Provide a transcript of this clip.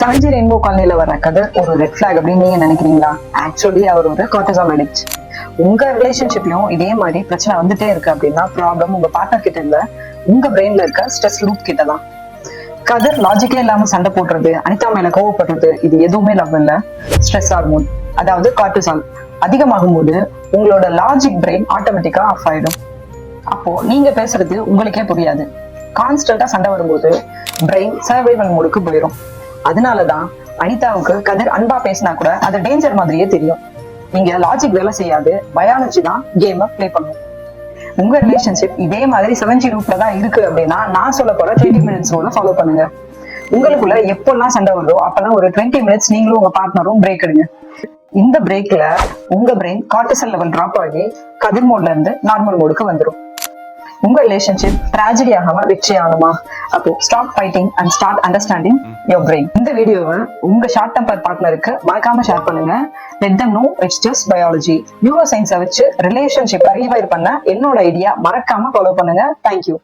தாஞ்சி rainbow காலனில வர கதை ஒரு ரெட் பிளாக் அப்படின்னு நீங்க நினைக்கிறீங்களா? ஆக்சுவலி அவர் ஒரு கார்டிசால் அடிக்ட். உங்க ரிலேஷன்ஷிப்லயும் இதே மாதிரி பிரச்சனை வந்துட்டே இருக்கு அப்படின்னா ப்ராப்ளம் உங்க பார்ட்னர் கிட்ட இல்ல, உங்க பிரெயின்ல இருக்க ஸ்ட்ரெஸ் லூப் கிட்டதான். கதர் லாஜிக்கே இல்லாம சண்டை போடுறது, அனிதா மேல கோவப்படுறது, இது எதுவுமே லவ் இல்ல, ஸ்ட்ரெஸ் ஹார்மோன் அதாவது கார்டிசால் அதிகமாகும் போது உங்களோட லாஜிக் பிரெயின் ஆட்டோமேட்டிக்கா ஆஃப் ஆயிடும். அப்போ நீங்க பேசுறது உங்களுக்கே புரியாது. கான்ஸ்டன்டா சண்டை வரும்போது பிரெயின் சர்வைவல் மோடுக்கு போயிடும். அதனாலதான் அனிதாவுக்கு கதிர் அன்பா பேசினா கூட அது டேஞ்சர் மாதிரியே தெரியும். நீங்க லாஜிக் வேலை செய்யாது, பயாலஜி தான் கேம் பிளே பண்ணும். உங்க ரிலேஷன்ஷிப் இதே மாதிரி 7G ரூட்ல தான் இருக்கு அப்படின்னா நான் சொல்ல போற 20 மினிட்ஸ் ரூல ஃபாலோ பண்ணுங்க. உங்களுக்குள்ள எப்பெல்லாம் சண்டை வருதோ அப்பெல்லாம் ஒரு 20 மினிட்ஸ் நீங்களும் உங்க பார்ட்னரும் பிரேக் எடுங்க. இந்த பிரேக்ல உங்க பிரெயின் கார்டிசல் லெவல் டிராப் ஆகி கதிர் மோட்ல இருந்து நார்மல் மோடுக்கு வந்துடும். உங்க ரிலேஷன்ஷிப் ட்ராஜடி ஆகாம வெற்றி ஆகணுமா? அப்போ stop fighting and start understanding your brain. இந்த வீடியோவை உங்க ஷார்ட் டெம்பர் பார்ட்னருக்கு மறக்காம ஷேர் பண்ணுங்க. Let them know it's just biology. Neuro சயின்ஸை வச்சு ரிலேஷன்ஷிப்பை ரீவைர் பண்ண என்னோட ஐடியா மறக்காம ஃபாலோ பண்ணுங்க. தேங்க்யூ.